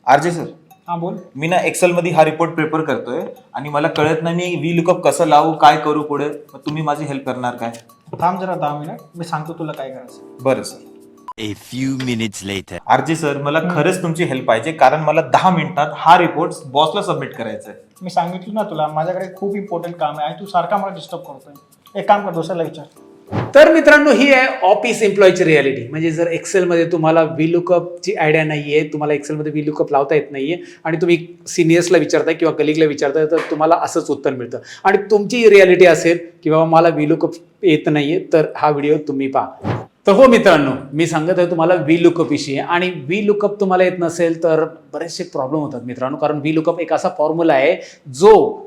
RJ sir, हां बोल. मी ना एक्सेल मध्ये हा रिपोर्ट प्रिपेअर करतोय आणि मला कळत नाही मी व्ही लुकअप कसं लावू, काय करू पुढे. मग तुम्ही माझी हेल्प करणार काय? थांब जरा 10 मिनिट, मी सांगतो तुला काय करायचं. बरं sir. A few minutes later. RJ sir, मला खरंच तुमची हेल्प पाहिजे, कारण मला 10 मिनिटात हा रिपोर्ट बॉसला सबमिट करायचा आहे. मी सांगितलं ना तुला, माझ्याकडे खूप इम्पॉर्टंट काम आहे. तू सारखा मला डिस्टर्ब करतोय. एक काम कर, दुसऱ्याला विचार. तर मित्रांनो, ही आहे ऑफिस एम्प्लॉयची रियालिटी. म्हणजे जर एक्सेलमध्ये तुम्हाला व्हीलुकअपची आयडिया नाही आहे, तुम्हाला एक्सेलमध्ये व्हीलुकअप लावता येत नाही आहे आणि तुम्ही सिनियर्सला विचारताय किंवा कलिगला विचारताय, तर तुम्हाला असंच उत्तर मिळतं. आणि तुमची रियालिटी असेल की बाबा मला व्हीलुकअप येत नाही आहे, तर हा व्हिडिओ तुम्ही पहा. तर हो मित्रांनो, मी सांगत आहे तुम्हाला व्हीलुकअप विषयी. आणि व्हीलुकअप तुम्हाला येत नसेल तर बरेचसे प्रॉब्लेम होतात मित्रांनो. कारण व्हीलुकअप एक असा फॉर्म्युला आहे जो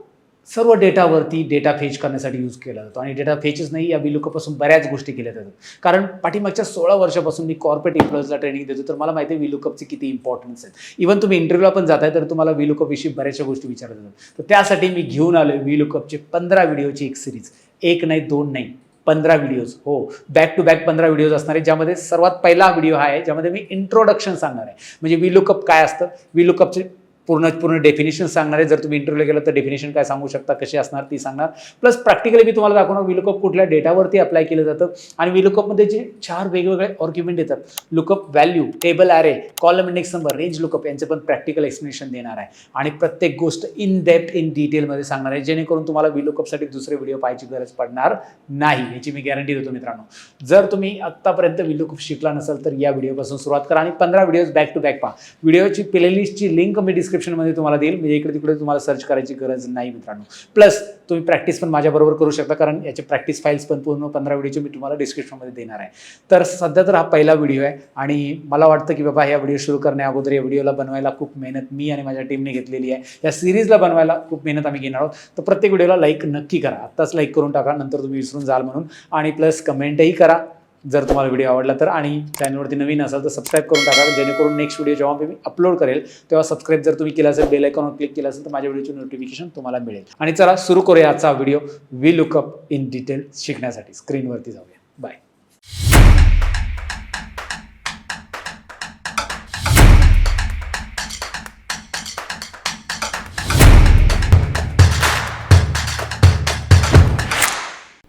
सर्व डेटावरती डेटा फेच करण्यासाठी यूज केला जातो. आणि डेटा फेचच नाही, या व्हीलुकअपपासून बऱ्याच गोष्टी केल्या जातात. कारण पाठीमागच्या 16 वर्षापासून मी कॉर्पोरेट एम्प्लॉईजला ट्रेनिंग देतो, तर मला माहिती आहे व्हीलुकअपचे किती इम्पॉर्टन्स आहेत. इव्हन तुम्ही इंटरव्ह्यूला पण जाताय तर तुम्हाला व्हीलुकअप विषयी बऱ्याचशा गोष्टी विचारल्या जातात. तर त्यासाठी मी घेऊन आलो व्हीलुकअपचे 15 व्हिडिओची एक सिरीज. एक नाही, दोन नाही, 15 व्हिडिओज. हो, बॅक टू बॅक 15 व्हिडिओज असणार आहे. ज्यामध्ये सर्वात पहिला व्हिडिओ हा आहे ज्यामध्ये मी इंट्रोडक्शन सांगणार आहे. म्हणजे व्हीलुकअप काय असतं, व्हीलुकअपचे पूर्ण डेफिनेशन सांगणार आहे. जर तुम्ही इंटरव्ह्यूला गेलं तर डेफिनेशन काय सांगू शकता, कशी असणार ती सांगणार. प्लस प्रॅक्टिकली मी तुम्हाला दाखवणार व्हीलुकअप कुठल्या डेटावरती अप्लाय केलं जातं. आणि व्हीलुकअपमध्ये जे 4 वेगवेगळे आर्ग्युमेंट येतात, lookup value, table array, column index number, range lookup, यांचे पण प्रॅक्टिकल एक्सप्लेनेशन देणार आहे. आणि प्रत्येक गोष्ट इन डेप्थ इन डिटेलमध्ये सांगणार आहे, जेणेकरून तुम्हाला व्हीलुकअपसाठी दुसरे व्हिडिओ पाहायची गरज पडणार नाही, याची मी गॅरंटी देतो मित्रांनो. जर तुम्ही आत्तापर्यंत व्हीलुकअप शिकला नसाल तर या व्हिडिओपासून सुरुवात करा आणि 15 व्हिडिओज बॅक टू बॅक पहा. व्हिडिओची प्लेलिस्टची लिंक मी डिस्क्रिप्शनमध्ये तुम्हाला देईल, म्हणजे इकडे तिकडे तुम्हाला सर्च करायची गरज नाही मित्रांनो. प्लस तुम्ही प्रॅक्टिस पण माझ्याबरोबर करू शकता, कारण याचे प्रॅक्टिस फाईल्स पण पूर्ण 15 व्हिडिओचे मी तुम्हाला डिस्क्रिप्शनमध्ये देणार आहे. तर सध्या तर हा पहिला व्हिडिओ आहे आणि मला वाटतं की बाबा या व्हिडिओ सुरू करण्या अगोदर या व्हिडिओला बनवायला खूप मेहनत मी आणि माझ्या टीमने घेतलेली आहे. या सिरीजला बनवायला खूप मेहनत आम्ही घेणार आहोत. तर प्रत्येक व्हिडिओला लाईक नक्की करा, आत्ताच लाईक करून टाका, नंतर तुम्ही विसरून जाल म्हणून. आणि प्लस कमेंटही करा जर तुम्हाला व्हिडिओ आवडला तर. आणि चॅनलवरती नवीन असाल तर सबस्क्राईब करून टाका, जेणेकरून नेक्स्ट व्हिडिओ जेव्हा मी अपलोड करेल तेव्हा सबस्क्राईब जर तुम्ही केलं असेल, बेल आयकॉनवर क्लिक केलं असेल तर माझ्या व्हिडिओची नोटिफिकेशन तुम्हाला मिळेल. आणि चला सुरू करूया आजचा व्हिडिओ व्हीलुकअप इन डिटेल शिकण्यासाठी. स्क्रीनवरती जाऊया. बाय.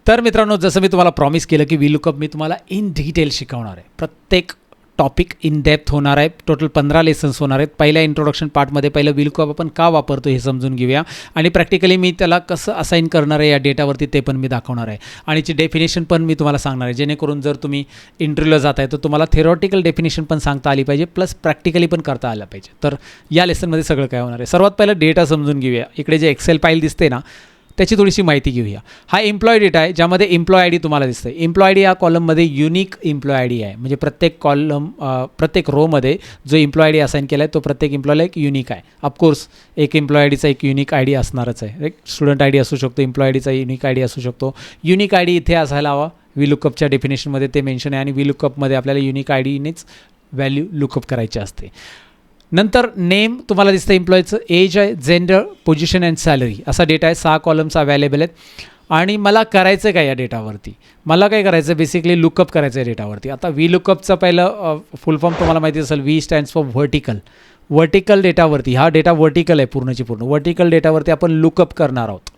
तर मित्रांनो, जसं मी तुम्हाला प्रॉमिस केलं की व्हीलुकअप मी तुम्हाला इन डिटेल शिकवणार आहे. प्रत्येक टॉपिक इन डेप्थ होणार आहे. टोटल 15 लेसन्स होणार आहेत. पहिल्या इंट्रोडक्शन पार्टमध्ये पहिलं व्हीलुकअप आपण का वापरतो हे समजून घेऊया. आणि प्रॅक्टिकली मी त्याला कसं असाइन करणार आहे या डेटावरती ते पण मी दाखवणार आहे. आणि ची डेफिनेशन पण मी तुम्हाला सांगणार आहे, जेणेकरून जर तुम्ही इंटरव्ह्यूला जात आहे तर तुम्हाला थेरॉटिकल डेफिनेशन पण सांगता आली पाहिजे, प्लस प्रॅक्टिकली पण करता आलं पाहिजे. तर या लेसनमध्ये सगळं काय होणार आहे. सर्वात पहिलं डेटा समजून घेऊया. इकडे जे एक्सेल फाईल दिसते ना, त्याची थोडीशी माहिती घेऊया. हा एम्प्लॉय डेटा आहे, ज्यामध्ये एम्प्लॉय आय डी तुम्हाला दिसतं. एम्प्लॉय आय डी या कॉलममध्ये युनिक एम्प्लॉय आय डी आहे. म्हणजे प्रत्येक रोमध्ये जो एम्प्लॉय आय डी असाइन केला आहे तो प्रत्येक एम्प्लॉयला एक युनिक आहे. ऑफकोर्स एक एम्प्लॉय आय डीचा एक युनिक आय डी असणारच आहे. एक स्टुडंट आय डी असू शकतो, एम्प्लॉय आय डीचा युनिक आय डी असू शकतो. युनिक आय डी इथे असायला हवा. व्हीलुकअपच्या डेफिनेशनमध्ये ते मेन्शन आहे आणि व्हीलुकअपमध्ये आपल्याला युनिक आय डीनेच व्हॅल्यू लुकअप करायची असते. नंतर नेम तुम्हाला दिसतं एम्प्लॉयचं, एज आहे, जेंडर, पोझिशन अँड सॅलरी असा डेटा आहे. 6 कॉलम्स अवेलेबल आहेत. आणि मला करायचं काय या डेटावरती, मला काय करायचं बेसिकली लुकअप करायचं आहे डेटावरती. आता व्हीलुकअपचं पहिलं फुल फॉर्म तुम्हाला माहिती असेल, व्ही स्टँड्स फॉर व्हर्टिकल डेटावरती. हा डेटा व्हर्टिकल आहे पूर्णची पूर्ण. व्हर्टिकल डेटावरती आपण लुकअप करणार आहोत.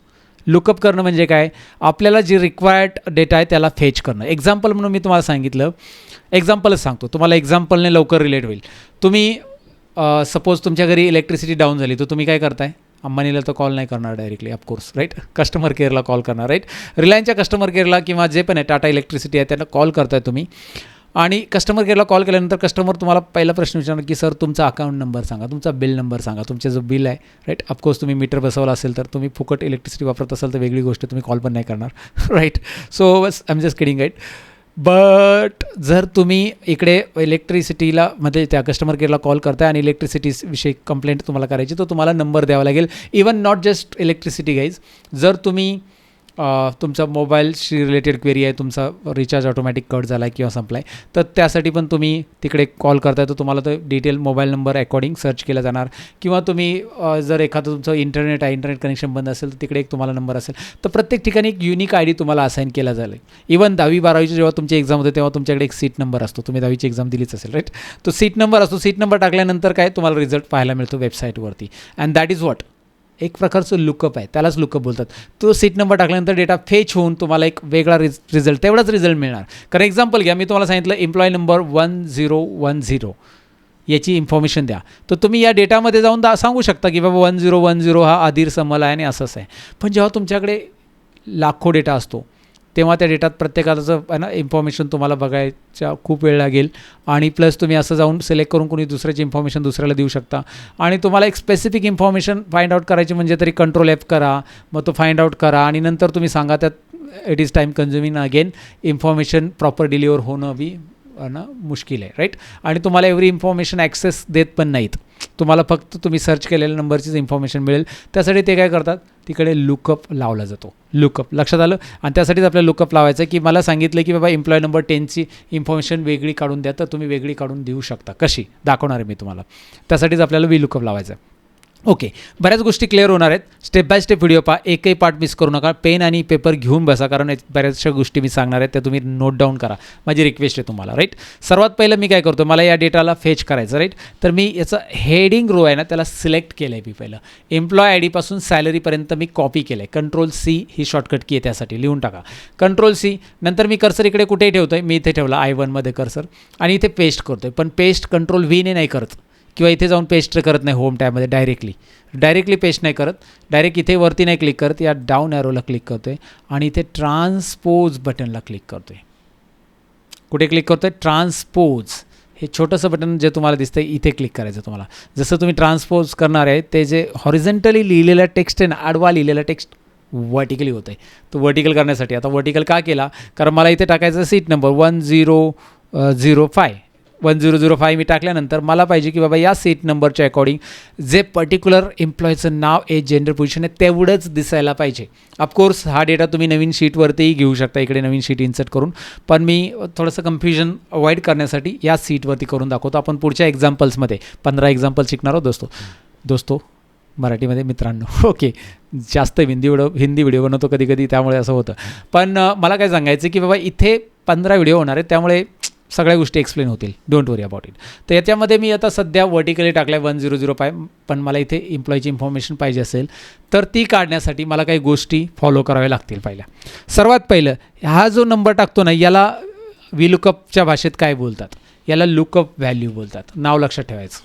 लुकअप करणं म्हणजे काय, आपल्याला जी रिक्वायर्ड डेटा आहे त्याला फेच करणं. एक्झाम्पल म्हणून मी तुम्हाला सांगितलं, एक्झाम्पलच सांगतो तुम्हाला, एक्झाम्पलने लवकर रिलेट होईल. तुम्ही सपोज तुमच्या घरी इलेक्ट्रिसिटी डाऊन झाली तर तुम्ही काय करताय, अंबानीला तर कॉल नाही करणार डायरेक्टली ऑफकोर्स, राईट, कस्टमर केअरला कॉल करणार, राईट. रिलायन्सच्या कस्टमर केअरला किंवा जे पण आहे टाटा इलेक्ट्रिसिटी आहे त्यांना कॉल करताय तुम्ही. आणि कस्टमर केअरला कॉल केल्यानंतर कस्टमर तुम्हाला पहिला प्रश्न विचारणार की सर तुमचा अकाउंट नंबर सांगा, तुमचा बिल नंबर सांगा, तुमचं जो बिल आहे, राईट. ऑफकोर्स तुम्ही मीटर बसवला असेल तर, तुम्ही फुकट इलेक्ट्रिसिटी वापरत असाल तर वेगळी गोष्ट, तुम्ही कॉल पण नाही करणार, राईट. सो बस I am just kidding, right. But जर तुम्ही इकडे इलेक्ट्रिसिटीला मध्ये त्या कस्टमर केअरला कॉल करताय आणि इलेक्ट्रिसिटीविषयी कंप्लेंट तुम्हाला करायची, तर तुम्हाला नंबर द्यावा लागेल. Even not just electricity guys, जर तुम्ही तुमचा मोबाईलशी रिलेटेड क्वेरी आहे, तुमचा रिचार्ज ऑटोमॅटिक कट झाला आहे किंवा संपला आहे, तर त्यासाठी पण तुम्ही तिकडे कॉल करताय, तर तुम्हाला तो detail mobile number according search केला जाणार. किंवा तुम्ही जर एखादं तुमचं इंटरनेट कनेक्शन बंद असेल तर तिकडे एक तुम्हाला नंबर असेल. तर प्रत्येक ठिकाणी एक युनिक ID तुम्हाला असाईन केला जाईल. इवन 10वी-12वीची जेव्हा तुमची एक्झाम होते तेव्हा तुमच्याकडे एक सीट नंबर असतो. तुम्ही 10वीची एक्झाम दिलीच असेल, राईट. तो सीट नंबर असतो. सीट नंबर टाकल्यानंतर काय तुम्हाला रिझल्ट पाहायला मिळतो वेबसाईटवरती. अँड दॅट इज वॉट, एक प्रकारचं लुकअप आहे, त्यालाच लुकअप बोलतात. तो सीट नंबर टाकल्यानंतर डेटा फेच होऊन तुम्हाला एक वेगळा रिझल्ट, तेवढाच रिझल्ट मिळणार. कारण एक्झाम्पल घ्या, मी तुम्हाला सांगितलं एम्प्लॉई नंबर 1010 याची इन्फॉर्मेशन द्या, तर तुम्ही या डेटामध्ये जाऊन सांगू शकता की बाबा 1010 हा आधीर समल आहे आणि असंच आहे. पण जेव्हा तुमच्याकडे लाखो डेटा असतो तेव्हा त्या डेटात प्रत्येकाचं आहे ना इन्फॉर्मेशन तुम्हाला बघायच्या खूप वेळ लागेल. आणि प्लस तुम्ही असं जाऊन सिलेक्ट करून कोणी दुसऱ्याची इन्फॉर्मेशन दुसऱ्याला देऊ शकता. आणि तुम्हाला एक स्पेसिफिक इन्फॉर्मेशन फाइंड आउट करायची म्हणजे तरी कंट्रोल F करा, मग तो फाइंड आउट करा आणि नंतर तुम्ही सांगा. त्यात it is time consuming. Again information proper deliver होणं बी ना मुश्किल आहे, राईट. आणि तुम्हाला एव्हरी इन्फॉर्मेशन ॲक्सेस देत पण नाहीत. तुम्हाला फक्त तुम्ही सर्च केलेल्या नंबरचीच इन्फॉर्मेशन मिळेल. त्यासाठी ते काय करतात, तिकडे लुकअप लावला जातो. लुकअप लक्षात आलं. आणि त्यासाठीच आपल्याला लुकअप लावायचं की मला सांगितलं की बाबा एम्प्लॉय नंबर 10ची इन्फॉर्मेशन वेगळी काढून द्या, तर तुम्ही वेगळी काढून देऊ शकता. कशी दाखवणार आहे मी तुम्हाला. त्यासाठीच आपल्याला लुकअप लावायचं आहे. ओके, बऱ्याच गोष्टी क्लिअर होणार आहेत. स्टेप बाय स्टेप व्हिडिओ पहा, एकही पार्ट मिस करू नका. पेन आणि पेपर घेऊन बसा, कारण बऱ्याचशा गोष्टी मी सांगणार आहेत त्या तुम्ही नोट डाऊन करा. माझी रिक्वेस्ट आहे तुम्हाला, राईट. सर्वात पहिलं मी काय करतो, मला या डेटाला फेच करायचं, राईट. तर मी याचं हेडिंग रो आहे ना त्याला सिलेक्ट केलं आहे. मी पहिलं एम्प्लॉय ID पासून सॅलरीपर्यंत मी कॉपी केलं आहे. Ctrl+C ही शॉर्टकट की आहे, त्यासाठी लिहून टाका Ctrl+C. नंतर मी कर्सर इकडे कुठेही ठेवतो आहे, मी इथे ठेवला I1मध्ये कर्सर आणि इथे पेस्ट करतो आहे. पण पेस्ट Ctrl+V ने नाही करत किंवा इथे जाऊन पेस्ट करत नाही होम टॅबमध्ये डायरेक्टली पेस्ट नाही करत. डायरेक्ट इथे वरती नाही क्लिक करत, या डाऊन ॲरोला क्लिक करतो आहे आणि इथे ट्रान्सपोज बटनला क्लिक करतो आहे. कुठे क्लिक करतो आहे, ट्रान्सपोज. हे छोटंसं बटन जे तुम्हाला दिसतं आहे इथे क्लिक करायचं तुम्हाला. जसं तुम्ही ट्रान्सपोज करणार आहे ते जे हॉरिझॉन्टली लिहिलेलं टेक्स्ट आहे ना, आडवा लिहिलेला टेक्स्ट वर्टिकली होतं आहे. तो वर्टिकल करण्यासाठी आता वर्टिकल का केला, कारण मला इथे टाकायचं सीट नंबर 1005 मी टाकल्यानंतर मला पाहिजे की बाबा या सीट नंबरच्या अकॉर्डिंग जे पर्टिक्युलर एम्प्लॉयचं नाव, एज, जेंडर, पोझिशन आहे तेवढंच दिसायला पाहिजे. ऑफकोर्स हा डेटा तुम्ही नवीन शीटवरतीही घेऊ शकता, इकडे नवीन शीट इन्सर्ट करून. पण मी थोडंसं कन्फ्युजन अवॉइड करण्यासाठी या सीटवरती करून दाखवतो. आपण पुढच्या एक्झाम्पल्समध्ये 15 एक्झाम्पल शिकणार आहोत दोस्तो मराठीमध्ये मित्रांनो. ओके, जास्त हिंदी व्हिडिओ बनवतो कधी त्यामुळे असं होतं. पण मला काय सांगायचं की बाबा इथे 15 व्हिडिओ होणार आहेत, त्यामुळे सगळ्या गोष्टी एक्सप्लेन होतील. Don't worry about it. तर याच्यामध्ये मी आता सध्या वर्टिकली टाकला आहे 1005. पण मला इथे एम्प्लॉयची इन्फॉर्मेशन पाहिजे असेल तर ती काढण्यासाठी मला काही गोष्टी फॉलो कराव्या लागतील. सर्वात पहिलं हा जो नंबर टाकतो ना, याला VLOOKUPच्या भाषेत काय बोलतात, याला लुकअप व्हॅल्यू बोलतात. नाव लक्षात ठेवायचं.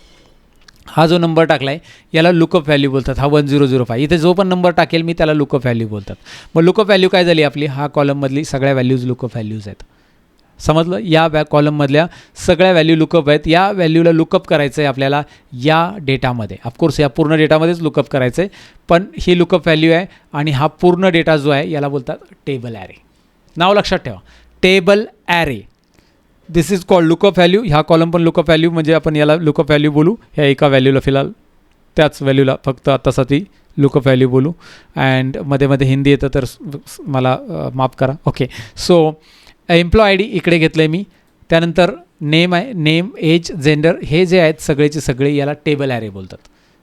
हा जो नंबर टाकला आहे याला लुकअप व्हॅल्यू बोलतात. हा 1005 इथे जो पण नंबर टाकेल मी त्याला लुकअप व्हॅल्यू बोलतात. मग लुकअप व्हॅल्यू काय झाली आपली, हा कॉलममधली सगळ्या व्हॅल्यूज लुकअप व्हॅल्यूज आहेत. समजलं, या कॉलममधल्या सगळ्या व्हॅल्यू लुकअप आहेत. या व्हॅल्यूला लुकअप करायचं आहे आपल्याला या डेटामध्ये. ऑफकोर्स या पूर्ण डेटामध्येच लुकअप करायचं आहे, पण ही लुकअप व्हॅल्यू आहे आणि हा पूर्ण डेटा जो आहे याला बोलतात टेबल ॲरे. नाव लक्षात ठेवा, table array. This is called lookup value. ह्या कॉलम पण लुकअप व्हॅल्यू, म्हणजे आपण याला लुकअप व्हॅल्यू बोलू. ह्या एका व्हॅल्यूला फिलहाल त्याच व्हॅल्यूला फक्त आत्तासाठी लुकअप व्हॅल्यू बोलू. अँड मध्ये हिंदी येतं तर मला माफ करा. ओके, सो एम्प्लॉय ID इकडे घेतलं आहे मी. त्यानंतर नेम आहे, नेम, एज, जेंडर, हे जे आहेत सगळेचे सगळे याला टेबल ॲरे बोलतात.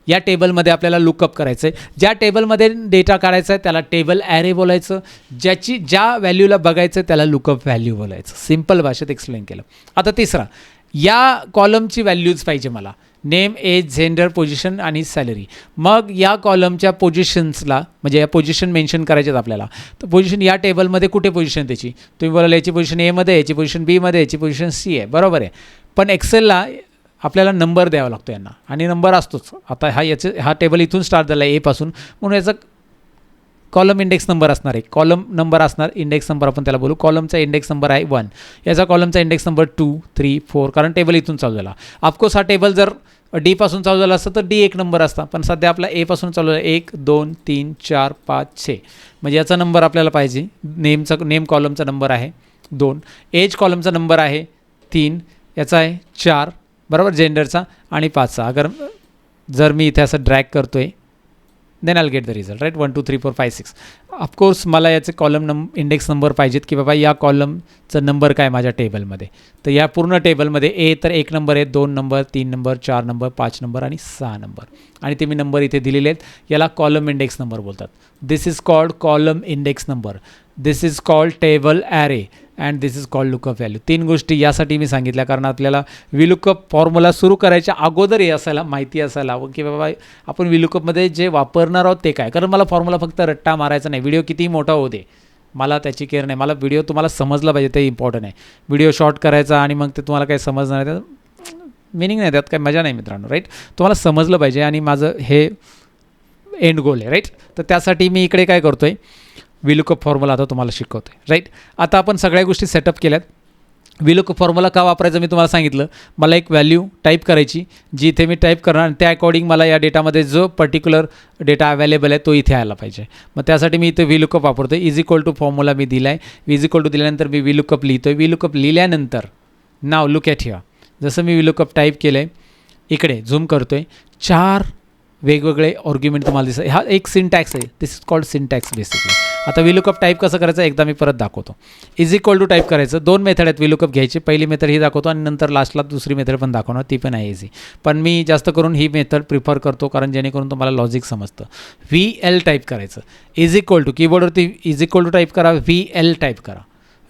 या टेबलमध्ये आपल्याला लुकअप करायचं आहे. ज्या टेबलमध्ये डेटा काढायचा आहे त्याला टेबल ॲरे बोलायचं. ज्या व्हॅल्यूला बघायचं त्याला लुकअप व्हॅल्यू बोलायचं. सिम्पल भाषेत एक्सप्लेन केलं. आता तिसरा, या कॉलमची व्हॅल्यूज पाहिजे मला, नेम, एज, जेंडर, पोझिशन आणि सॅलरी. मग या कॉलमच्या पोझिशन्सला, म्हणजे या पोझिशन मेन्शन करायच्यात आपल्याला. तर पोझिशन या टेबलमध्ये कुठे पोझिशन त्याची, तुम्ही बोलाल याची पोझिशन Aमध्ये, याची पोझिशन Bमध्ये, याची पोझिशन C आहे, बरोबर आहे. पण एक्सेलला आपल्याला नंबर द्यावा लागतो यांना, आणि नंबर असतोच. आता हा टेबल इथून स्टार्ट झाला आहे A पासून, म्हणून याचा कॉलम इंडेक्स नंबर असणार आहे. कॉलम नंबर असणार, इंडेक्स नंबर आपण त्याला बोलू. कॉलमचा इंडेक्स नंबर आहे 1, याचा कॉलमचा इंडेक्स नंबर 2, 3, 4, कारण टेबल इथून चालू झाला. ऑफकोर्स हा टेबल जर D पासून चालू झाला असतं तर D एक नंबर असता, पण सध्या आपला A पासून चालू आहे. 1, 2, 3, 4, 5, 6, म्हणजे याचा नंबर आपल्याला पाहिजे. नेम कॉलमचा नंबर आहे 2, एज कॉलमचा नंबर आहे 3, याचा आहे 4, बरोबर, जेंडरचा, आणि 5चा. जर मी इथे असं ड्रॅग करतो आहे then I get the result right. 1 2 3 4 5 6. Of course मला याचे कॉलम इंडेक्स नंबर पाहिजेत की बाबा या कॉलमचा नंबर काय माझ्या टेबलमध्ये. तर या पूर्ण टेबलमध्ये ए तर 1 नंबर आहे, 2 नंबर, 3 नंबर, 4 नंबर, 5 नंबर आणि 6 नंबर. आणि ते मी नंबर इथे दिलेले आहेत. याला कॉलम इंडेक्स नंबर बोलतात. This is called column index number. This is called table array and this is called lookup value. 3 गोष्टी यासाठी मी सांगितल्या कारण आपल्याला विलुकअप फॉर्म्युला सुरू करायच्या अगोदर हे असायला माहिती असायला हवं की बाबा आपण विलुकअपमध्ये जे वापरणार आहोत ते काय. कारण मला फॉर्म्युला फक्त रट्टा मारायचा नाही. व्हिडिओ कितीही मोठा होते मला त्याची केअर नाही. मला व्हिडिओ तुम्हाला समजला पाहिजे ते इम्पॉर्टंट आहे. व्हिडिओ शॉर्ट करायचा आणि मग ते तुम्हाला काही समजणार नाही त्यात मिनिंग नाही, त्यात काही मजा नाही मित्रांनो राईट. तुम्हाला समजलं पाहिजे आणि माझं हे एंड गोल आहे राईट. तर त्यासाठी मी इकडे काय करतो आहे विलुकअप फॉर्म्युला आता तुम्हाला शिकवतो आहे राईट. आता आपण सगळ्या गोष्टी सेटअप केल्यात. विलुकअप फॉर्म्युला का वापरायचं मी तुम्हाला सांगितलं. मला एक व्हॅल्यू टाईप करायची जी इथे मी टाईप करणार आणि त्या अकॉर्डिंग मला या डेटामध्ये जो पर्टिक्युलर डेटा अवेलेबल आहे तो इथे आला पाहिजे. मग त्यासाठी मी इथे विलुकअप वापरतो आहे. इज इक्वल टू फॉर्म्युला मी दिला आहे. इज इक्वल टू दिल्यानंतर मी विलुकअप लिहितो आहे. विलुकअप लिहिल्यानंतर नाव लुक ॲट हिअर. जसं मी विलुकअप टाईप केलं आहे इकडे झूम करतो आहे 4 वेगवेगळे आर्ग्युमेंट तुम्हाला दिसत. हा एक सिंटॅक्स आहे. This is called syntax basically. आता विलुकअप टाईप कसं करायचं एकदा मी परत दाखवतो. इज इक्वल टू टाईप करायचं. 2 मेथड आहेत विलुकअप घ्यायची. पहिली मेथड ही दाखवतो आणि नंतर लास्टला दुसरी मेथड पण दाखवणार, ती पण आहे इझी. पण मी जास्त करून ही मेथड प्रिफर करतो कारण जेणेकरून तुम्हाला लॉजिक समजतं. VL टाईप करायचं. इज इक्वल टू कीबोर्डवरती इज इक्वल टू टाईप करा. VL टाईप करा.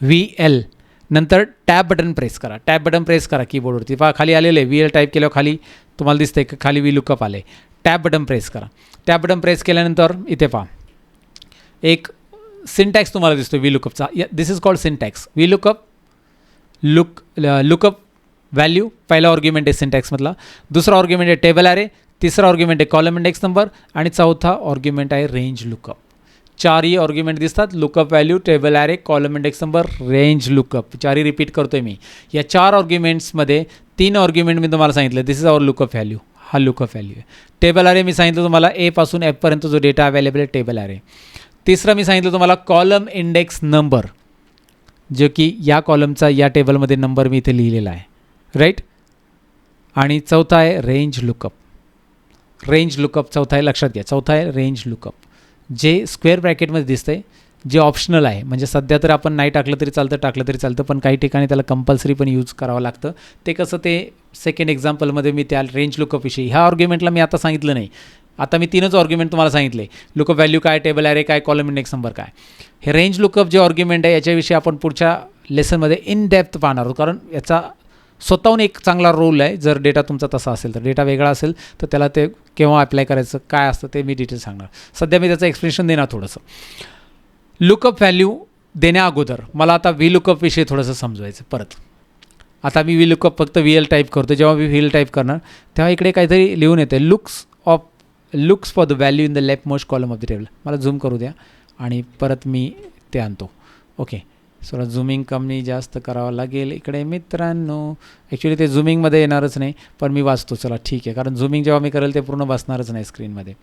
VL नंतर टॅब बटन प्रेस करा. टॅब बटन प्रेस करा कीबोर्डवरती. पहा खाली आलेलं आहे VL टाईप केल्यावर खाली तुम्हाला दिसतंय की खाली विलुकअप आले. टॅब बटन प्रेस करा. टॅब बटन प्रेस केल्यानंतर इथे पहा एक सिंटॅक्स तुम्हाला दिसतो विलुकअपचा. This is called syntax. VLOOKUP lookup value पहिला आर्ग्युमेंट आहे सिंटॅक्समधला. दुसरा आर्ग्युमेंट आहे टेबल ॲरे. तिसरा आर्ग्युमेंट आहे कॉलम इंडेक्स नंबर आणि चौथा आर्ग्युमेंट आहे रेंज लुकअप. 4ही आर्ग्युमेंट दिसतात. Lookup value, table array, column index number, range lookup. 4ही रिपीट करतो आहे मी. या 4 आर्ग्युमेंट्समध्ये 3 आर्ग्युमेंट मी तुम्हाला सांगितलं. दिस इज आवर लुकअप व्हॅल्यू. हा लुकअप व्हॅल्यू आहे. टेबल ॲरे मी सांगितलं तुम्हाला A पासून F पर्यंत जो डेटा अवेलेबल आहे टेबल ॲरे. तिसरं मी सांगितलं तुम्हाला कॉलम इंडेक्स नंबर जो की या कॉलमचा या टेबलमध्ये नंबर मी इथे लिहिलेला आहे राईट. आणि चौथा आहे रेंज लुकअप. रेंज लुकअप चौथा आहे, लक्षात घ्या. चौथा आहे रेंज लुकअप जे स्क्वेअर ब्रॅकेटमध्ये दिसतं आहे, जे ऑप्शनल आहे. म्हणजे सध्या तर आपण नाही टाकलं तरी चालतं, टाकलं तरी चालतं, पण काही ठिकाणी त्याला कंपल्सरी पण यूज करावं लागतं. ते कसं ते सेकंड एक्झाम्पलमध्ये मी त्या रेंज लुकअपविषयी ह्या आर्ग्युमेंटला मी आता सांगितलं नाही. आता मी 3च आर्ग्युमेंट तुम्हाला सांगितले. लुकअप व्हॅल्यू काय, टेबल ॲरे काय, कॉलम इंडेक्स नंबर काय. हे रेंज लुकअप जे आर्ग्युमेंट आहे याच्याविषयी आपण पुढच्या लेसनमध्ये इन डेप्थ पाहणार आहोत कारण याचा स्वतःहून एक चांगला रोल आहे. जर डेटा तुमचा तसा असेल तर, डेटा वेगळा असेल तर त्याला ते केव्हा अप्लाय करायचं काय असतं ते मी डिटेल सांगणार. सध्या मी त्याचं एक्सप्लेनेशन देणार थोडंसं. लुकअप व्हॅल्यू देण्या अगोदर मला आता VLOOKUP विषयी थोडंसं समजवायचं परत. आता मी VLOOKUP फक्त VL टाईप करतो. जेव्हा मी VL टाईप करणार तेव्हा इकडे काहीतरी लिहून येते looks for the value in the left most column of the table. मला झूम करू द्या आणि परत मी ते आणतो. ओके, थोडं झूमिंग कमी जास्त करावं लागेल इकडे मित्रांनो. ॲक्च्युली ते झूमिंगमध्ये येणारच नाही पण मी वाचतो. चला ठीक आहे, कारण झूमिंग जेव्हा मी करेल ते पूर्ण बसणारच नाही स्क्रीनमध्ये.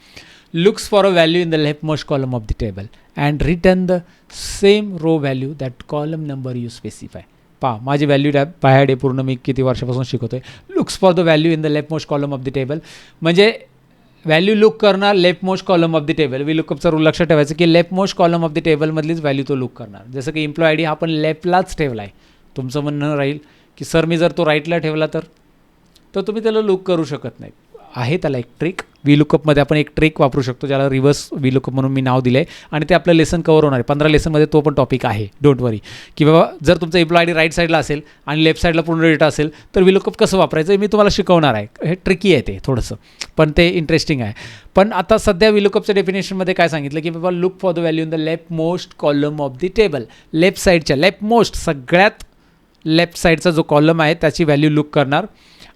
Looks for a value in the left most column of the table and return the same row value that column number you specify. पहा माझी व्हॅल्यू टॅब बाहेर आहे पूर्ण. मी किती वर्षापासून शिकवतो आहे. Looks for the value in the left most column of the table म्हणजे व्हॅल्यू लुक करणार left most column of the table. VLOOKUPचा रूल लक्षात ठेवायचं की left most column of the टेबलमधलीच व्हॅल्यू तो लुक करणार. जसं की एम्प्लॉय आय डी हा आपण लेफ्टलाच ठेवला आहे. तुमचं म्हणणं राहील की सर मी जर तो राईटला ठेवला तर तुम्ही त्याला लुक करू शकत नाही. आहे त्याला एक ट्रिक. VLOOKUPमध्ये आपण एक ट्रिक वापरू शकतो ज्याला रिव्हर्स VLOOKUP म्हणून मी नाव दिलं आहे आणि ते आपलं लेसन कवर होणार आहे. 15 लेसनमध्ये तो पण टॉपिक आहे. डोंट वरी की बाबा जर तुमचं एम्प्लॉय आय डी राईट साईडला असेल आणि लेफ्ट साईडला पूर्ण डेटा असेल तर VLOOKUP कसं वापरायचं हे मी तुम्हाला शिकवणार आहे. हे ट्रिकी आहे ते थोडंसं पण ते इंटरेस्टिंग आहे. पण आता सध्या VLOOKUPच्या डेफिनेशनमध्ये काय सांगितलं की बाबा look for the value in the left most column of the table. Left साईडच्या लेफ्ट मोस्ट सगळ्यात लेफ्ट साईडचा जो कॉलम आहे त्याची व्हॅल्यू लुक करणार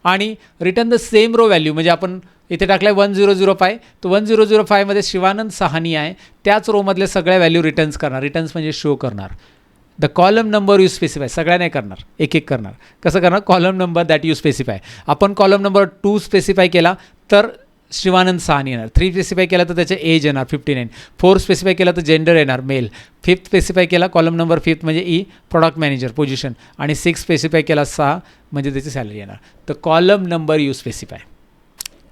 आणि return the same row value. म्हणजे आपण इथे टाकलं आहे 1005 तर 1005मध्ये शिवानंद साहनी आहे त्याच रोमधल्या सगळ्या व्हॅल्यू रिटर्न्स करणार. रिटर्न्स म्हणजे शो करणार. The column number you specify. सगळ्या नाही करणार, एक एक करणार. कसं करणार? Column number that you specify. आपण कॉलम नंबर 2 स्पेसिफाय केला तर शिवानंद साहनी येणार. 3 स्पेसिफाय केला तर त्याचे एज येणार 59. 4 स्पेसिफाय केला तर जेंडर येणार मेल. 5 स्पेसिफाय केला कॉलम नंबर 5 म्हणजे ई प्रॉडक्ट मॅनेजर पोझिशन आणि 6 स्पेसिफाय केला 6 म्हणजे त्याची सॅलरी येणार. तर column number you specify.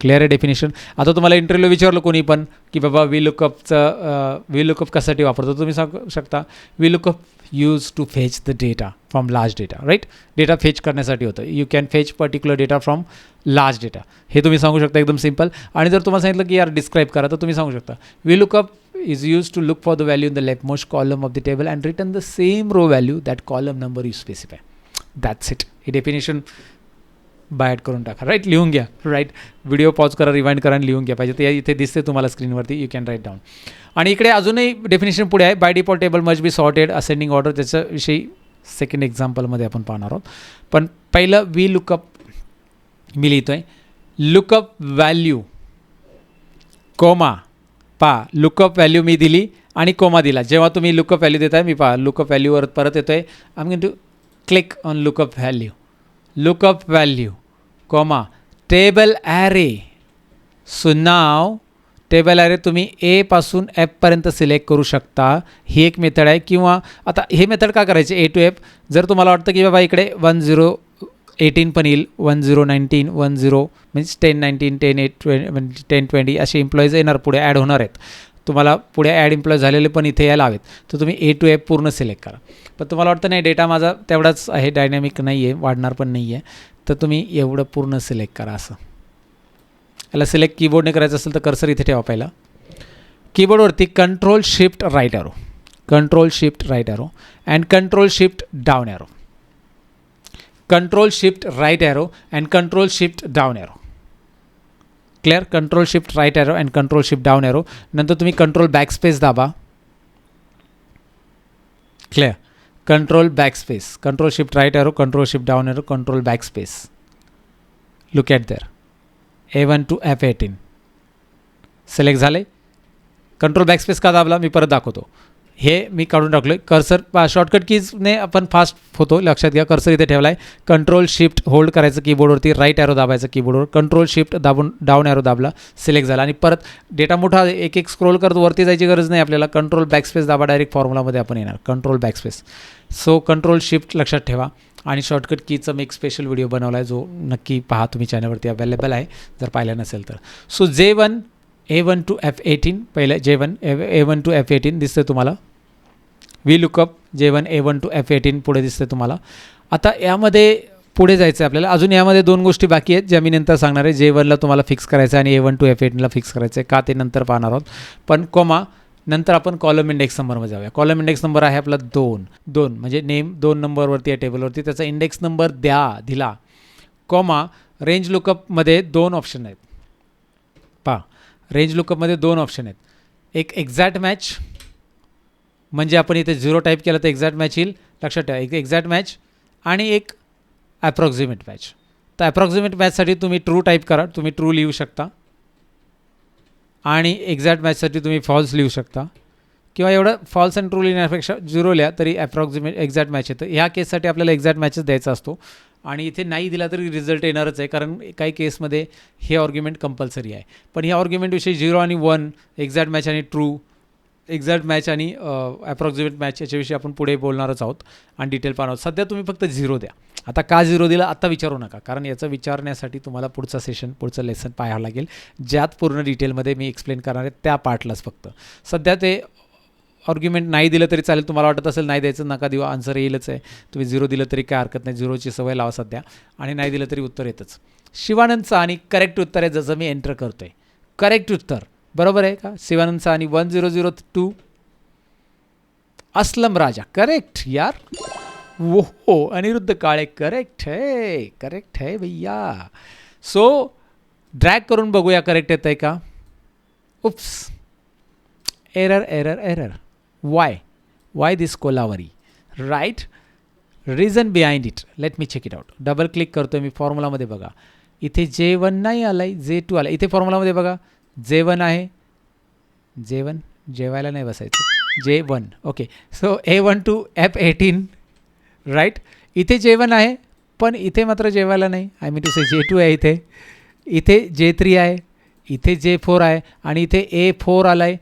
Clear आहे डेफिनेशन. आता तुम्हाला इंटरव्ह्यू विचारलं कोणी पण की बाबा वी लुकअप कशासाठी वापरतो, तुम्ही सांगू शकता we lookup use to fetch the data from large data, right. Data fetch करण्यासाठी होतं. You can fetch particular data from large data, हे तुम्ही सांगू शकता एकदम सिम्पल. आणि जर तुम्हाला सांगितलं की यार डिस्क्राईब करा, तर तुम्ही सांगू शकता we lookup is used to look for the value in the leftmost column of the table and return the same row value that column number you specify. That's it. हे डेफिनेशन बायट करून टाका, right. लिहून घ्या, right. Video pause करा, rewind करा आणि लिहून घ्या. पाहिजे ते इथे दिसते तुम्हाला स्क्रीनवरती, यू कॅन राईट डाऊन. आणि इकडे अजूनही डेफिनेशन पुढे आहे. By default table must be sorted ascending order, त्याच्याविषयी सेकंड एक्झाम्पलमध्ये आपण पाहणार आहोत. पण पहिलं वी लुकअप मी लिहितो आहे. Lookup value comma, lookup value मी दिली आणि कोमा दिला. जेव्हा तुम्ही लुकअप व्हॅल्यू देताय, मी लुकअप व्हॅल्यूवर परत येतो आहे. I am going to click on lookup value comma table array. So नाव टेबल ॲरे तुम्ही ए पासून एफपर्यंत सिलेक्ट करू शकता. ही एक मेथड आहे. किंवा आता हे मेथड का करायचे ए टू एफ, जर तुम्हाला वाटतं की बाबा इकडे 1018 पण येईल, 1019 10 म्हणजे 1019 10 1020 असे एम्प्लॉईज येणार, पुढे ॲड होणार आहेत. तुम्हाला पुढे ॲड एम्प्लॉय झालेले पण इथे यायला हवेत, तर तुम्ही ए टू एफ पूर्ण सिलेक्ट करा. पण तुम्हाला वाटतं नाही डेटा माझा तेवढाच आहे, डायनॅमिक नाही आहे, वाढणार पण नाही आहे, तर तुम्ही एवढं पूर्ण सिलेक्ट करा. असं याला सिलेक्ट कीबोर्डने करायचं असेल तर कर्सर इथे ठेवा. पहिला कीबोर्डवरती control shift right arrow and control shift down arrow, control shift right arrow and control shift down arrow. Clear. Control shift right arrow and control shift down arrow. नंतर तुम्ही कंट्रोल बॅकस्पेस दाबा. Clear. Control backspace, control shift right arrow, control shift down arrow, control backspace. Look at there. A1 to F18 select झाले. Control backspace का दाबला मी परत दाखवतो. हे मी काढून टाकलो आहे. कर्सर शॉर्टकट कीजने आपण फास्ट होतो, लक्षात घ्या. कर्सर इथे ठेवला आहे. कंट्रोल शिफ्ट होल्ड करायचं कीबोर्डवरती, राईट ॲरो दाबायचं कीबोर्डवर, कंट्रोल शिफ्ट दाबून डाऊन ॲरो दाबला, सिलेक्ट झाला. आणि परत डेटा मोठा एक एक स्क्रोल करत वरती जायची गरज नाही आपल्याला. कंट्रोल बॅकस्पेस दाबा, डायरेक्ट फॉर्म्युलामध्ये आपण येणार. Control backspace. So control shift लक्षात ठेवा. आणि शॉर्टकट कीचा मी एक स्पेशल व्हिडिओ बनवला आहे, जो नक्की पहा, तुम्ही चॅनलवरती अवेलेबल आहे जर पाहिलं नसेल तर. So J1 A1 to F18, पहिलं J1 A1 to F18 दिसतं तुम्हाला. V lookup J1 A1 to F18 पुढे दिसतं तुम्हाला. आता यामध्ये पुढे जायचं आहे आपल्याला. अजून यामध्ये दोन गोष्टी बाकी आहेत ज्या मी नंतर सांगणार आहे. J1ला तुम्हाला फिक्स करायचं आहे आणि A1 to F18ला फिक्स करायचं आहे. का ते नंतर पाहणार आहोत. पण कोमा नंतर आपण कॉलम इंडेक्स नंबरमध्ये जाऊया. कॉलम इंडेक्स नंबर आहे आपला 2 म्हणजे नेम 2 नंबरवरती आहे टेबलवरती, त्याचा इंडेक्स नंबर दिला. कॉमा रेंज लुकअपमध्ये 2 ऑप्शन आहेत. रेंज लुकअपमध्ये 2 ऑप्शन आहेत. एक एक्झॅक्ट मॅच, म्हणजे आपण इथे 0 टाईप केलं तर एक्झॅक्ट मॅच येईल, लक्षात ठेवा. एक एक्झॅक्ट मॅच आणि एक ॲप्रॉक्झिमेट मॅच. तर ॲप्रॉक्झिमेट मॅचसाठी तुम्ही ट्रू टाईप करा, तुम्ही ट्रू लिहू शकता. आणि एक्झॅक्ट मॅचसाठी तुम्ही फॉल्स लिहू शकता, किंवा एवढं फॉल्स अँड ट्रू लिहिण्यापेक्षा 0 लिहा तरी ॲप्रॉक्झिमेट एक्झॅक्ट मॅच येतं. ह्या केससाठी आपल्याला एक्झॅक्ट मॅचच द्यायचा असतो. आणि इथे नाही दिला तरी रिझल्ट येणारच आहे, कारण काही केसमध्ये हे आर्ग्युमेंट कंपल्सरी आहे. पण ह्या आर्ग्युमेंटविषयी 0 आणि 1, एक्झॅक्ट मॅच आणि ट्रू, एक्झॅक्ट मॅच आणि ॲप्रॉक्झिमेट मॅच याच्याविषयी आपण पुढे बोलणारच आहोत आणि डिटेल पाहणार आहोत. सध्या तुम्ही फक्त 0 द्या. आता का 0 दिला आत्ता विचारू नका, कारण याचं विचारण्यासाठी तुम्हाला पुढचं लेसन पाहावं लागेल, ज्यात पूर्ण डिटेलमध्ये मी एक्सप्लेन करणार आहे त्या पार्टलाच फक्त. सध्या ते आर्ग्युमेंट नाही दिलं तरी चालेल. तुम्हाला वाटत असेल नाही द्यायचं, नका देऊ, आन्सर येईलच आहे. तुम्ही 0 दिलं तरी काय हरकत नाही, 0ची सवय लावा सध्या. आणि नाही दिलं तरी उत्तर येतच. शिवानंद साहनी करेक्ट उत्तर आहे, जसं मी एंटर करतो आहे. करेक्ट उत्तर बरोबर आहे का? शिवानंद साहनी 1002. असलम राजा करेक्ट यार. वो अनिरुद्ध काळे करेक्ट है भैया. सो ड्रॅग करून बघूया करेक्ट येत आहे का. Oops, error. Why this Kolaveri, right. Reason behind it, let me check it out. Double click करतो मी फॉर्म्युलामध्ये. बघा इथे J1 नाही आला आहे, J2 आला. इथे फॉर्म्युलामध्ये बघा J1 आहे. J1 जेवायला नाही बसायचं, J1. Okay. So A1 to F18, right. इथे J1 आहे, पण इथे मात्र जेवायला नाही. I mean to say J2 आहे. इथे J3 आहे, इथे J4 आहे आणि इथे A4 आला आहे.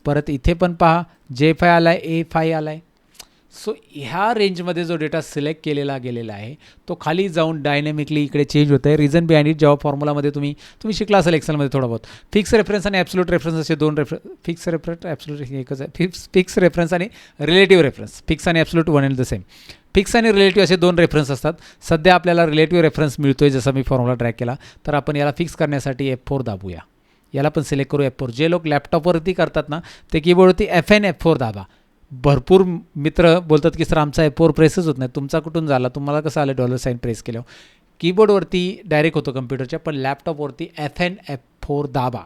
परत इथे पण पहा J5 आला आहे, A5 आला आहे. सो ह्या रेंजमध्ये जो डेटा सिलेक्ट केलेला गेलेला आहे तो खाली जाऊन डायनॅमिकली इकडे चेंज होतं आहे. रिझन बिहाइंड इट, जेव्हा फॉर्म्युलामध्ये तुम्ही शिकला असेल एक्सेलमध्ये थोडा बहुत, फिक्स रेफरन्स आणि ॲब्सोल्यूट रेफरन्स असे दोन फिक्स रेफरन्स ॲब्सोल्यूट एकच आहे. फिक्स रेफरन्स आणि रिलेटिव्ह रेफरन्स, फिक्स आणि absolute one and the same. Fix आणि रिलेटिव्ह असे दोन रेफरन्स असतात. सध्या आपल्याला रिलेटिव्ह रेफरन्स मिळतो आहे, जसा मी फॉर्म्युला ट्रॅक केला. तर आपण याला फिक्स करण्यासाठी F4 दाबूया. याला पण सिलेक्ट करू F4. जे लोक लॅपटॉपवरती करतात ना ते कीबोर्डवरती FN F4 दाबा. भरपूर मित्र बोलतात की सर आमचा F4 प्रेसच होत नाही. तुमचा कुठून झाला, तुम्हाला कसं आलं $साइन प्रेस केल्यावर? कीबोर्डवरती डायरेक्ट होतो कम्प्युटरच्या, पण लॅपटॉपवरती FN F4 दाबा.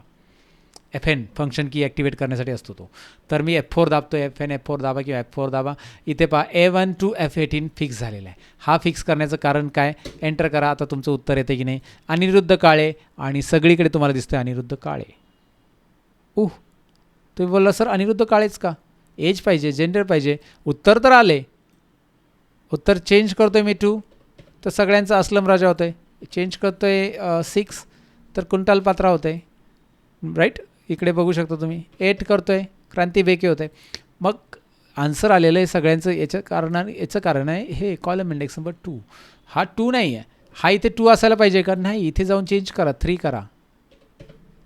FN फंक्शन की ॲक्टिवेट करण्यासाठी असतो तो. तर मी F4 दाबतो, FN F4 दाबा किंवा F4 दाबा. इथे पहा A1 to F18 फिक्स झालेला आहे. हा फिक्स करण्याचं कारण काय? एंटर करा. आता तुमचं उत्तर येते की नाही? अनिरुद्ध काळे, आणि सगळीकडे तुम्हाला दिसतं अनिरुद्ध काळे. तुम्ही बोलला सर अनिरुद्ध काळेच का? एज पाहिजे, जेंडर पाहिजे. उत्तर तर आले. उत्तर चेंज करतो आहे मी 2, तर सगळ्यांचं अस्लम राजा होतं आहे. चेंज करतो आहे 6, तर कुंटाल पात्रा होतं आहे. राईट, इकडे बघू शकता तुम्ही. 8 करतो आहे क्रांती बेके होतं आहे. मग आन्सर आलेलं आहे सगळ्यांचं. याचं कारण आहे हे कॉलम इंडेक्स नंबर 2. हा 2 नाही आहे. हा इथे 2 असायला पाहिजे का? नाही. इथे जाऊन चेंज करा, 3 करा.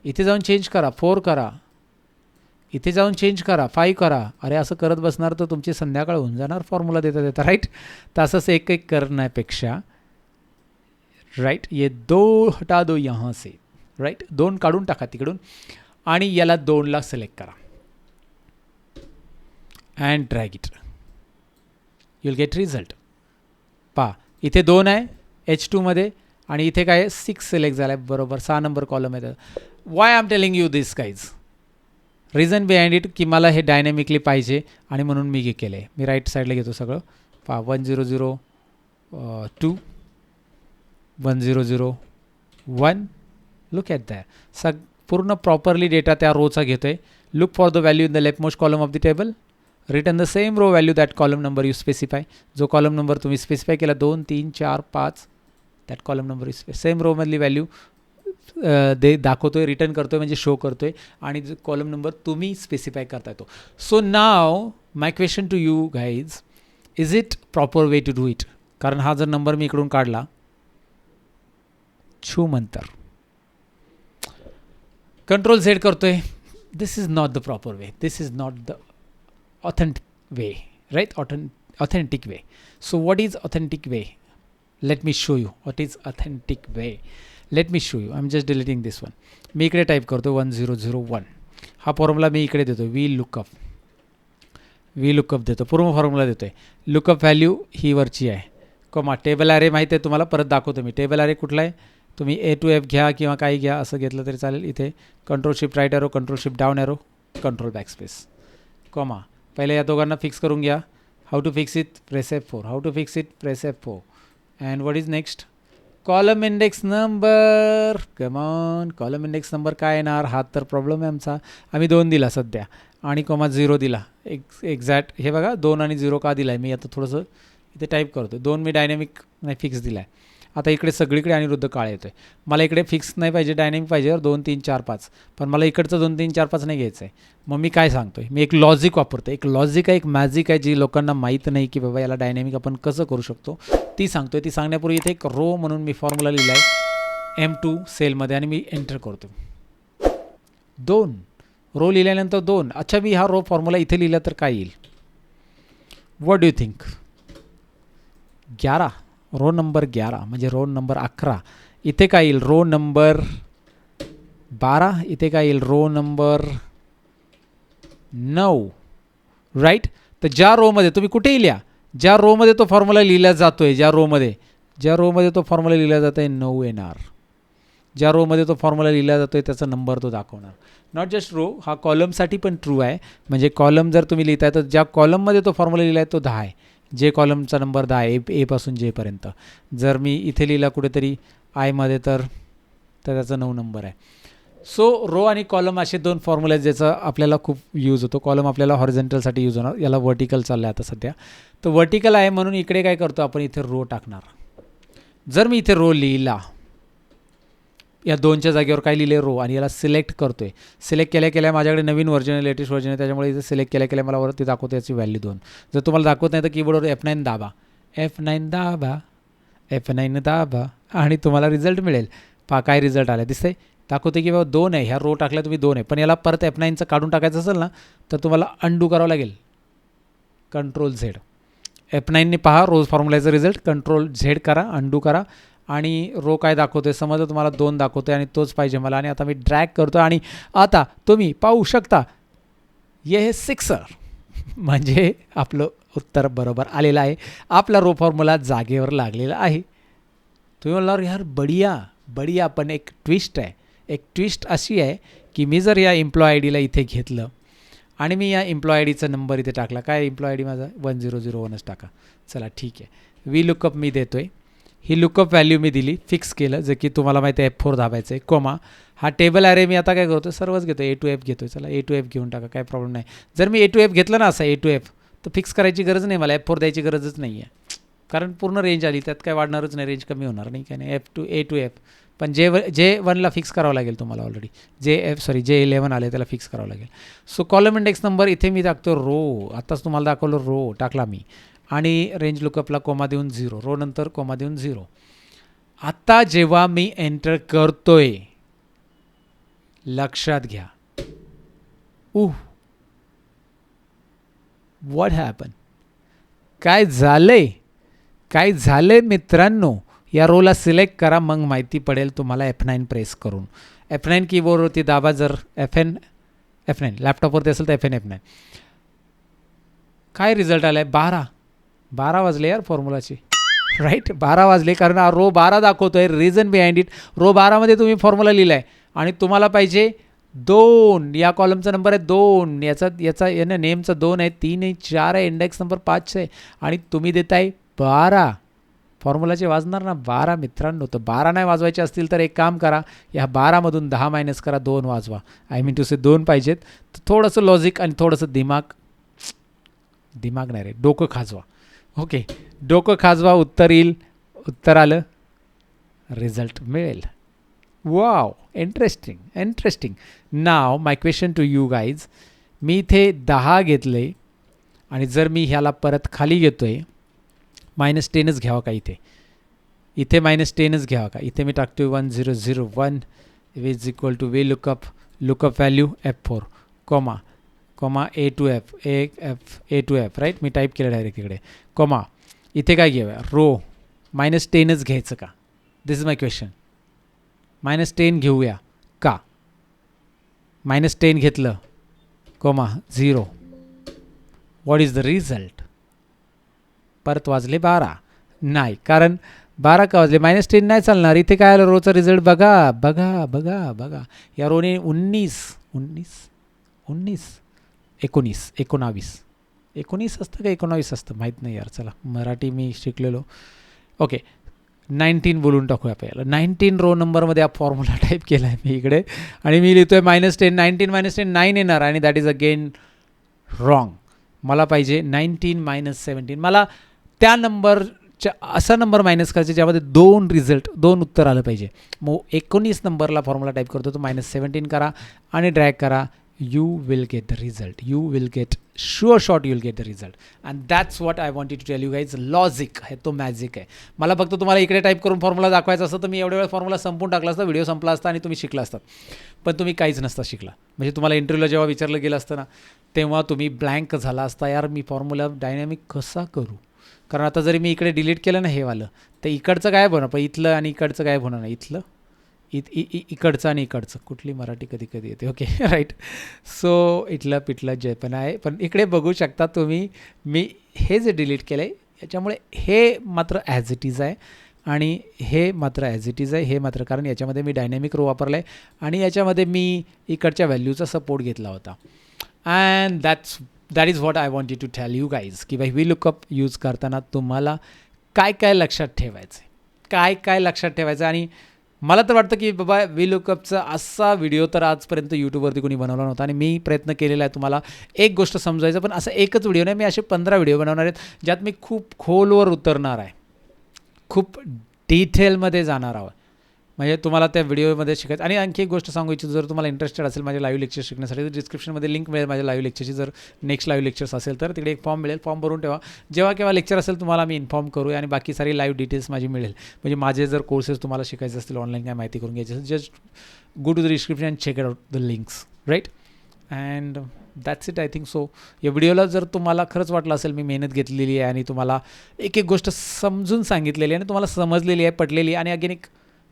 इथे जाऊन चेंज करा, 4 करा. इथे जाऊन चेंज करा, 5 करा. अरे असं करत बसणार तर तुमची संध्याकाळ होऊन जाणार फॉर्म्युला देता. राईट, तर असंच एक करण्यापेक्षा राईट ये 2 हटा दो यहाँ से. राईट, 2 काढून टाका तिकडून आणि याला 2ला सिलेक्ट करा and drag it. You'll gate result. पहा इथे 2 आहे H2मध्ये आणि इथे काय 6 सिलेक्ट झाला आहे. बरोबर 6 नंबर कॉलम आहे. Y I am telling you this guys? Reason behind it की मला हे डायनॅमिकली पाहिजे आणि म्हणून मी केलं आहे. मी राईट साईडला घेतो सगळं. पहा 1002 1001. Look at that. पूर्ण प्रॉपरली डेटा त्या रोचा घेतो आहे. Look for the value in the left most column of the table. Return the same row value that column number you specify. जो कॉलम नंबर तुम्ही स्पेसिफाय केला 2, 3, 4, 5, that column number you same रोमधली value दाखवतो आहे, return करतो आहे, म्हणजे show करतो आहे. आणि जो कॉलम नंबर तुम्ही स्पेसिफाय करता येतो. सो नाव my question to you guys, is it proper way to do it? कारण हा जर नंबर मी इकडून काढला छूमंतर, Ctrl-Z करतो आहे. This is not the proper way. This is not the authentic way. Right, authentic way. So what is authentic way? Let me show you what is authentic way. Let me show you. I am just deleting this one. मी इकडे type करतो 1001. हा formula मी इकडे देतो. V lookup देतो. पूर्ण formula देतो आहे. लुकअप व्हॅल्यू ही वरची आहे. कॉमा टेबल ॲरे माहिती आहे तुम्हाला, परत दाखवतो मी. टेबल ॲरे कुठला आहे? तुम्ही A to F घ्या किंवा काही घ्या, असं घेतलं तरी चालेल. इथे Ctrl-Shift right arrow, Ctrl-Shift down arrow, control backspace, comma. पहिले या दोघांना फिक्स करून घ्या. How to fix it? Press F4. How to fix it? Press F4. And what is next? Column index number. Come on, column index number काय येणार? हा तर problem आहे आमचा. आम्ही 2 दिला सध्या आणि कॉमा 0 दिला. एक्झॅक्ट हे बघा 2 आणि 0 का दिला आहे मी? आता थोडंसं इथे टाईप करतो. 2 मी डायनॅमिक नाही फिक्स दिला आहे. आता इकडे सगळीकडे अनिरुद्ध काळे येतो आहे. मला इकडे फिक्स नाही पाहिजे, डायनॅमिक पाहिजे 2, 3, 4, 5. पण मला इकडचं 2, 3, 4, 5 नाही घ्यायचं आहे. मग मी काय सांगतो आहे? मी एक लॉजिक वापरतो. एक लॉजिक आहे, एक मॅजिक आहे, जी लोकांना माहीत नाही की बाबा याला डायनॅमिक आपण कसं करू शकतो, ती सांगतो आहे. ती सांगण्यापूर्वी इथे एक रो म्हणून मी फॉर्म्युला लिहिला आहे M2 सेलमध्ये आणि मी एंटर करतो. 2 रो लिहिल्यानंतर 2. अच्छा, मी हा रो फॉर्म्युला इथे लिहिला तर काय येईल? What do you think? 11. Row number 11 म्हणजे रो नंबर 11. इथे काय येईल? Row number 12. इथे काय येईल? Row number 9. राईट, तर ज्या रोमध्ये तुम्ही कुठेही लिहा, ज्या रोमध्ये तो फॉर्म्युला लिहिला जातो आहे, ज्या रोमध्ये तो फॉर्म्युला लिहिला जातो आहे 9 येणार. ज्या रोमध्ये तो फॉर्म्युला लिहिला जातो आहे त्याचा नंबर तो दाखवणार. नॉट जस्ट रो, हा कॉलमसाठी पण ट्रू आहे. म्हणजे कॉलम जर तुम्ही लिहिताय तर ज्या कॉलममध्ये तो फॉर्म्युला लिहिला आहे तो 10 आहे. जे कॉलमचा नंबर 10 आहे, A पासून J पर्यंत. जर मी इथे लिहिला कुठेतरी आयमध्ये तर त्याचा 9 नंबर आहे. सो रो आणि कॉलम असे 2 फॉर्म्युले ज्याचा आपल्याला खूप यूज होतो. कॉलम आपल्याला हॉरिझॉन्टलसाठी यूज होणार, याला व्हर्टिकल चाललं आहे आता सध्या. तर व्हर्टिकल आहे म्हणून इकडे काय करतो आपण? इथे रो टाकणार. जर मी इथे रो लिहिला, या 2च्या जागेवर काय लिहिले रो आणि याला सिलेक्ट करतो आहे. सिलेक्ट केल्या माझ्याकडे नवीन व्हर्जन आहे, लेटेस्ट व्हर्जन आहे, त्याच्यामुळे इथे सिलेक्ट केल्या मला वरती दाखवतो याची व्हॅल्यू 2. जर तुम्हाला दाखवत नाही तर कीबोर्डवर F9 दाबा, F9 दाबा आणि तुम्हाला रिझल्ट मिळेल. काय रिझल्ट आला दिसतंय, दाखवते की बाबा 2 आहे, ह्या रो टाकल्या तुम्ही 2 आहे. पण याला परत F9चं काढून टाकायचं असेल ना तर तुम्हाला अंडू करावं लागेल. Ctrl-Z. F9ने पहा रोज फॉर्म्युलाचा रिझल्ट, Ctrl-Z करा, अंडू करा आणि रो काय दाखवतोय समजा तुम्हाला 2 दाखवतोय आणि तोच पाहिजे मला. आणि आता मी ड्रॅग करतो आणि आता तुम्ही पाहू शकता हे 6 म्हणजे आपलं उत्तर बरोबर आलेलं आहे. आपला रो फॉर्म्युला जागेवर लागलेला आहे. तुम्ही म्हणणार यार बढिया, पण एक ट्विस्ट आहे. एक ट्विस्ट अशी आहे की मी जर या एम्प्लॉय आय डीला इथे घेतलं आणि मी या एम्प्लॉय आय डीचा नंबर इथे टाकला, काय एम्प्लॉय आय डी माझा 1001च टाका. चला ठीक आहे, वी लुकअप मी देतो आहे. ही लुकअप व्हॅल्यू मी दिली, फिक्स केलं, जे की तुम्हाला माहिती आहे F4 दाबायचं आहे. कोमा हा टेबल ॲरे मी आता काय करतो, सर्वच घेतो, A to F घेतो. चला A to F घेऊन टाका, काय प्रॉब्लेम नाही. जर मी A to F घेतलं ना असं A to F तर फिक्स करायची गरज नाही, मला F4 द्यायची गरजच नाही आहे, कारण पूर्ण रेंज आली, त्यात काय वाढणारच नाही, रेंज कमी होणार नाही, काय नाही. A to F पण J1ला फिक्स करावं लागेल तुम्हाला. ऑलरेडी J11 आले त्याला फिक्स करावं लागेल. सो कॉलम इंडेक्स नंबर इथे मी टाकतो रो, आत्ताच तुम्हाला दाखवलं रो टाकला मी आणि रेंज लुकअपला कोमा देऊन 0, रो नंतर कोमा देऊन 0. आता जेव्हा मी एंटर करतोय लक्षात घ्या, व्हॉट हॅपन, काय झालंय मित्रांनो. या रोला सिलेक्ट करा, मग माहिती पडेल तुम्हाला. F9 प्रेस करून F9 कीबोर्डवरती दाबा. जर F9 लॅपटॉपवरती असेल तर F9. काय रिझल्ट आला आहे, 12 वाजले यार फॉर्म्युलाची, राईट. 12 वाजले कारण हा रो 12 दाखवतो आहे. रिझन बिहाइंड इट, रो 12मध्ये तुम्ही फॉर्म्युला लिहिला आहे आणि तुम्हाला पाहिजे 2. या कॉलमचा नंबर आहे 2, याचा नेमचा 2 आहे, 3 आहे, 4 आहे, इंडेक्स नंबर 5 आहे आणि तुम्ही देताय 12. फॉर्म्युलाचे वाजणार ना 12 मित्रांनो. तर 12 नाही वाजवायचे असतील तर एक काम करा, या 12मधून 10 मायनस करा, 2 वाजवा. आय मीन टू से 2 पाहिजेत. तर थोडंसं लॉजिक आणि थोडंसं दिमाग नाही रे, डोकं खाजवा. ओके, डोकं खाजवा, उत्तर येईल. उत्तर आलं, रिझल्ट मिळेल. Wow, interesting. Now my question to you guys, मी इथे 10 घेतले आणि जर मी ह्याला परत खाली घेतोय, -10च घ्यावा का इथे -10च घ्यावा का. इथे मी टाकतोय 1001 is equal to VLOOKUP value F4 comma A to F A to F right. मी टाईप केलं डायरेक्ट इकडे कोमा. इथे काय घेऊया, रो -10च घ्यायचं का. दिस इज माय क्वेश्चन. -10 घेऊया का. -10 घेतलं comma 0. What is the result. परत वाजले 12 नाही, कारण 12 का वाजले, -10 नाही चालणार. इथे काय आलं, रोचा रिझल्ट बघा. या रोने 19 असतं का 19 असतं माहीत नाही यार. चला मराठी मी शिकलेलो. ओके, 19 बोलून टाकूया आपल्याला. 19 रो नंबरमध्ये हा फॉर्म्युला टाईप केला आहे मी इकडे आणि मी लिहितोय -10. 19 -10 9 येणार आणि दॅट इज अगेन रॉंग. मला पाहिजे 19 - 17. मला त्या नंबरच्या असा नंबर मायनस करायचा ज्यामध्ये 2 उत्तर आलं पाहिजे. मग 19 नंबरला फॉर्म्युला टाईप करतो, तो -17 करा आणि ड्रॅग करा. you will get the result. You will get sure shot you will get the result. And that's what I wanted to tell you guys. Logic आहे तो, मॅजिक आहे. मला फक्त तुम्हाला इकडे टाईप करून फॉर्म्युला दाखवायचा असतं तर मी एवढ्या वेळ फॉर्म्युला संपून टाकला असता, व्हिडिओ संपला असता आणि तुम्ही शिकला असतात. पण तुम्ही काहीच नसता शिकला. म्हणजे तुम्हाला इंटरव्ह्यूला जेव्हा विचारलं गेलं असतं ना, तेव्हा तुम्ही ब्लँक झाला असता, यार मी फॉर्म्युला डायनॅमिक कसा करू. कारण आता जरी मी इकडे डिलीट केलं ना हे वालं, तर इकडचं गायब होणार, पण इथलं आणि इकडचं गायब होणार नाही. इथलं इकडचं आणि इकडचं, कुठली मराठी कधी कधी येते. Okay right. सो इथलं पिठलं जे पण आहे, पण इकडे बघू शकता तुम्ही मी हे जे डिलीट केलं आहे याच्यामुळे हे मात्र ॲज इट इज आहे आणि हे मात्र ॲज इट इज आहे. हे मात्र कारण याच्यामध्ये मी डायनॅमिक रो वापरला आहे आणि याच्यामध्ये मी इकडच्या व्हॅल्यूचा सपोर्ट घेतला होता. And that is what I wanted to tell you guys की बाई वी लुकअप यूज करताना तुम्हाला काय काय लक्षात ठेवायचं आहे, काय लक्षात ठेवायचं. आणि मला तर वाटतं की बाबा वी लुकअपचा असा व्हिडिओ तर आजपर्यंत यूट्यूबवरती कोणी बनवला नव्हता आणि मी प्रयत्न केलेला आहे तुम्हाला एक गोष्ट समजायचं. पण असं एकच व्हिडिओ नाही, मी असे 15 व्हिडिओ बनवणार आहेत ज्यात मी खूप खोलवर उतरणार आहे, खूप डिटेलमध्ये जाणार आहोत. म्हणजे तुम्हाला त्या व्हिडिओमध्ये शिकायचं. आणि आणखी एक गोष्ट सांगू इच्छितो, जर तुम्हाला इंटरेस्टेड असेल माझे लाईव्ह लेक्चर शिकण्यासाठी तर डिस्क्रिप्शनमध्ये लिंक मिळेल माझ्या लाईव्ह लेक्चरची. जर नेक्स्ट लाईव्ह लेक्चर्स असेल तर तिकडे एक फॉर्म मिळेल, फॉर्म भरून ठेवा. जेव्हा केव्हा लेक्चर असेल तुम्हाला मी इन्फॉर्म करू आणि बाकी सारी लाईव्ह डिटेल्स माझी मिळेल. म्हणजे माझे जर कोर्सेस तुम्हाला शिकायचे असतील ऑनलाईन काय माहिती करून घ्यायची असेल, just go to the description and check it out the links, right. And that's it I think so. या व्हिडिओला जर तुम्हाला खरंच वाटलं असेल मी मेहनत घेतलेली आहे आणि तुम्हाला एक एक गोष्ट समजून सांगितलेली आहे आणि तुम्हाला समजलेली आहे, पटलेली आहे. आणि अगेन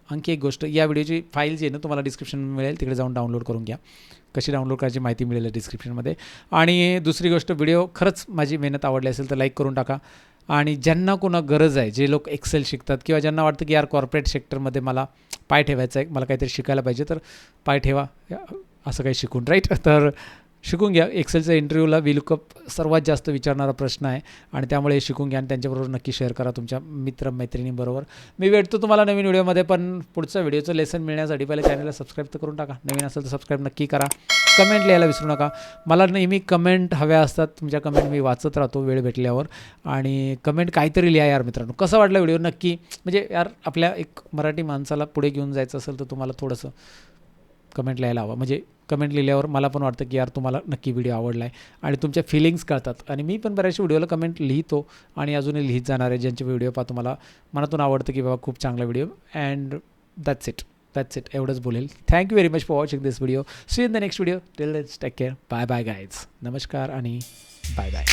आणखी एक गोष्ट, या व्हिडिओची फाईल जी आहे ना तुम्हाला डिस्क्रिप्शन मिळेल, तिकडे जाऊन डाउनलोड करून घ्या. कशी डाउनलोड करायची माहिती मिळेल डिस्क्रिप्शनमध्ये. आणि दुसरी गोष्ट, व्हिडिओ खरंच माझी मेहनत आवडली असेल तर लाईक करून टाका. आणि ज्यांना कोणा गरज आहे, जे लोक एक्सेल शिकतात किंवा ज्यांना वाटतं की यार कॉर्पोरेट सेक्टरमध्ये मला पाय ठेवायचा आहे, मला काहीतरी शिकायला पाहिजे, तर पाय ठेवा असं काही शिकून, राईट. तर शिकून घ्या. एक्सेलच्या इंटरव्ह्यूला VLOOKUP सर्वात जास्त विचारणारा प्रश्न आहे आणि त्यामुळे शिकून घ्या आणि त्यांच्याबरोबर नक्की शेअर करा तुमच्या मित्रमैत्रिणींबरोबर. मी भेटतो तुम्हाला नवीन व्हिडिओमध्ये, पण पुढचं व्हिडिओचं लेसन मिळण्यासाठी पहिले चॅनलला सबस्क्राईब तर करून टाका. नवीन असेल तर सबस्क्राईब नक्की करा. कमेंट लिहायला विसरू नका. मला नेहमी कमेंट हव्या असतात, तुमच्या कमेंट मी वाचत राहतो वेळ भेटल्यावर. आणि कमेंट काहीतरी लिहा यार मित्रांनो, कसं वाटलं व्हिडिओ नक्की. म्हणजे यार आपल्या एक मराठी माणसाला पुढे घेऊन जायचं असेल तर तुम्हाला थोडंसं कमेंट लिहायला हवं. म्हणजे कमेंट लिहिल्यावर मला पण वाटतं की यार तुम्हाला नक्की व्हिडिओ आवडला आहे आणि तुमच्या फिलिंग्स कळतात. आणि मी पण बऱ्याचशा व्हिडिओला कमेंट लिहितो आणि अजूनही लिहित जाणार आहे, ज्यांचे व्हिडिओ पाहतो मला मनातून आवडतं की बाबा खूप चांगला व्हिडिओ. अँड दॅट्स इट एवढंच बोलेल. Thank you very much for watching this video. See in the next video. Till then take care. Bye bye guys. नमस्कार आणि बाय बाय.